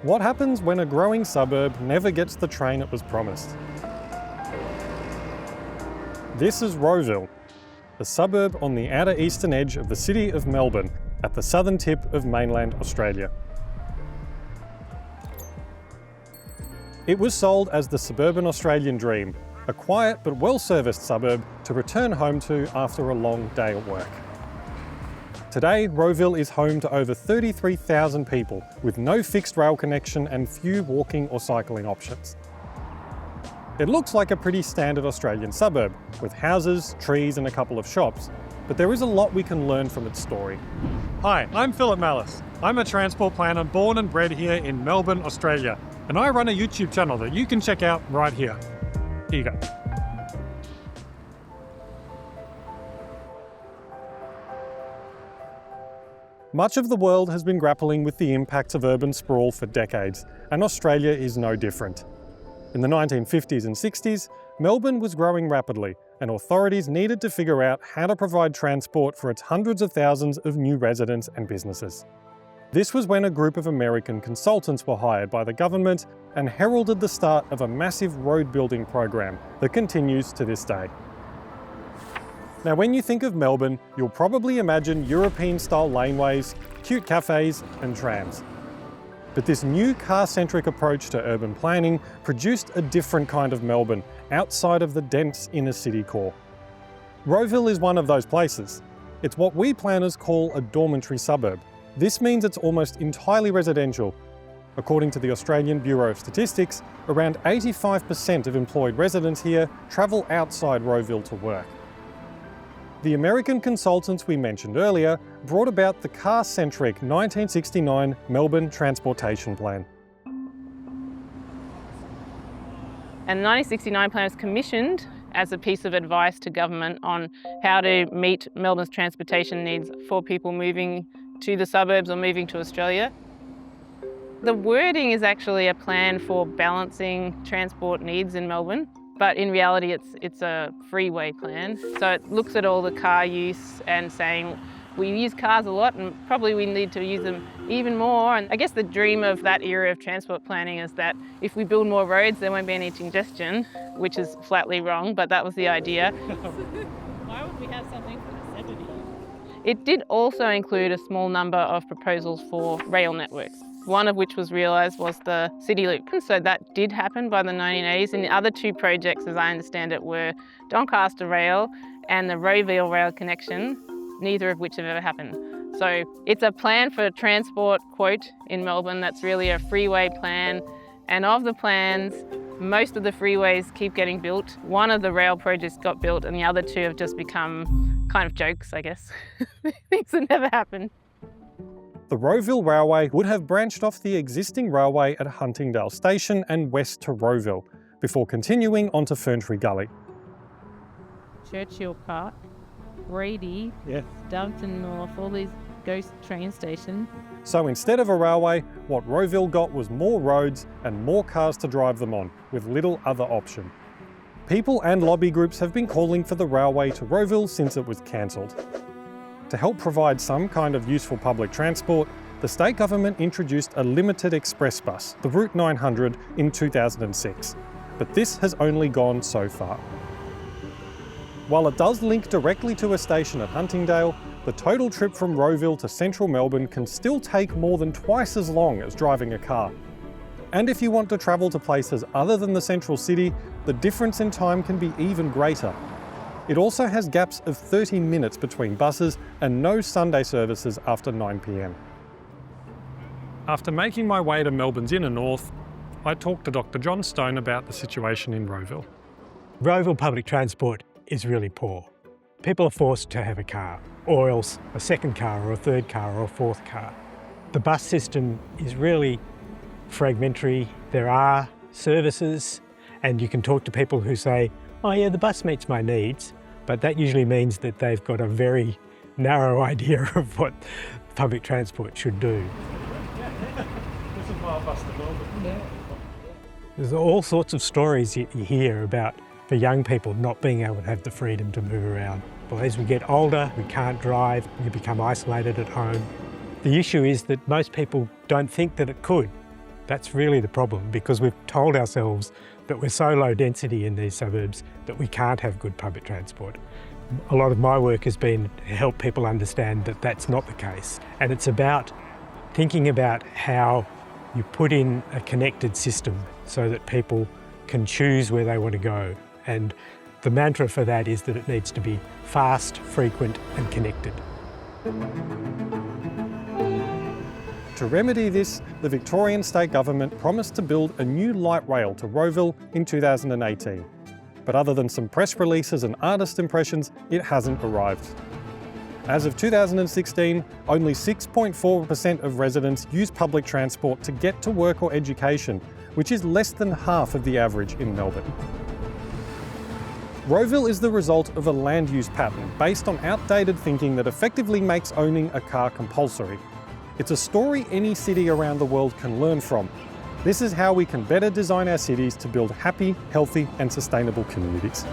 What happens when a growing suburb never gets the train it was promised? This is Rowville, a suburb on the outer eastern edge of the city of Melbourne, at the southern tip of mainland Australia. It was sold as the suburban Australian dream, a quiet but well-serviced suburb to return home to after a long day at work. Today, Rowville is home to over 33,000 people with no fixed rail connection and few walking or cycling options. It looks like a pretty standard Australian suburb, with houses, trees and a couple of shops, but there is a lot we can learn from its story. Hi, I'm Philip Mallis. I'm a transport planner born and bred here in Melbourne, Australia, and I run a YouTube channel that you can check out right here. Here you go. Much of the world has been grappling with the impacts of urban sprawl for decades, and Australia is no different. In the 1950s and 60s, Melbourne was growing rapidly, and authorities needed to figure out how to provide transport for its hundreds of thousands of new residents and businesses. This was when a group of American consultants were hired by the government and heralded the start of a massive road building program that continues to this day. Now, when you think of Melbourne, you'll probably imagine European-style laneways, cute cafes and trams. But this new car-centric approach to urban planning produced a different kind of Melbourne, outside of the dense inner city core. Rowville is one of those places. It's what we planners call a dormitory suburb. This means it's almost entirely residential. According to the Australian Bureau of Statistics, around 85% of employed residents here travel outside Rowville to work. The American consultants we mentioned earlier brought about the car-centric 1969 Melbourne Transportation Plan. And the 1969 plan was commissioned as a piece of advice to government on how to meet Melbourne's transportation needs for people moving to the suburbs or moving to Australia. The wording is actually a plan for balancing transport needs in Melbourne. But in reality, it's a freeway plan. So it looks at all the car use and saying we use cars a lot and probably we need to use them even more. And I guess the dream of that era of transport planning is that if we build more roads, there won't be any congestion, which is flatly wrong, but that was the idea. Why would we have something for necessity? It did also include a small number of proposals for rail networks. One of which was realised was the City Loop. So that did happen by the 1980s. And the other two projects, as I understand it, were Doncaster Rail and the Rowville Rail connection, neither of which have ever happened. So it's a plan for transport, quote, in Melbourne that's really a freeway plan. And of the plans, most of the freeways keep getting built. One of the rail projects got built and the other two have just become kind of jokes, I guess. Things that never happened. The Rowville Railway would have branched off the existing railway at Huntingdale Station and west to Rowville, before continuing onto Ferntree Gully. Churchill Park, Brady, Doveton North, all these ghost train stations. So instead of a railway, what Rowville got was more roads and more cars to drive them on, with little other option. People and lobby groups have been calling for the railway to Rowville since it was cancelled. To help provide some kind of useful public transport, the state government introduced a limited express bus, the Route 900, in 2006. But this has only gone so far. While it does link directly to a station at Huntingdale, the total trip from Rowville to central Melbourne can still take more than twice as long as driving a car. And if you want to travel to places other than the central city, the difference in time can be even greater. It also has gaps of 30 minutes between buses and no Sunday services after 9 p.m. After making my way to Melbourne's inner north, I talked to Dr. John Stone about the situation in Rowville. Rowville public transport is really poor. People are forced to have a car, or else a second car or a third car or a fourth car. The bus system is really fragmentary. There are services and you can talk to people who say, oh yeah, the bus meets my needs, but that usually means that they've got a very narrow idea of what public transport should do. This is my bus to Melbourne. There's all sorts of stories you hear about for young people not being able to have the freedom to move around. Well, as we get older, we can't drive, you become isolated at home. The issue is that most people don't think that it could. That's really the problem, because we've told ourselves that we're so low density in these suburbs that we can't have good public transport. A lot of my work has been to help people understand that that's not the case. And it's about thinking about how you put in a connected system so that people can choose where they want to go. And the mantra for that is that it needs to be fast, frequent and connected. To remedy this, the Victorian state government promised to build a new light rail to Rowville in 2018. But other than some press releases and artist impressions, it hasn't arrived. As of 2016, only 6.4% of residents use public transport to get to work or education, which is less than half of the average in Melbourne. Rowville is the result of a land use pattern based on outdated thinking that effectively makes owning a car compulsory. It's a story any city around the world can learn from. This is how we can better design our cities to build happy, healthy and sustainable communities.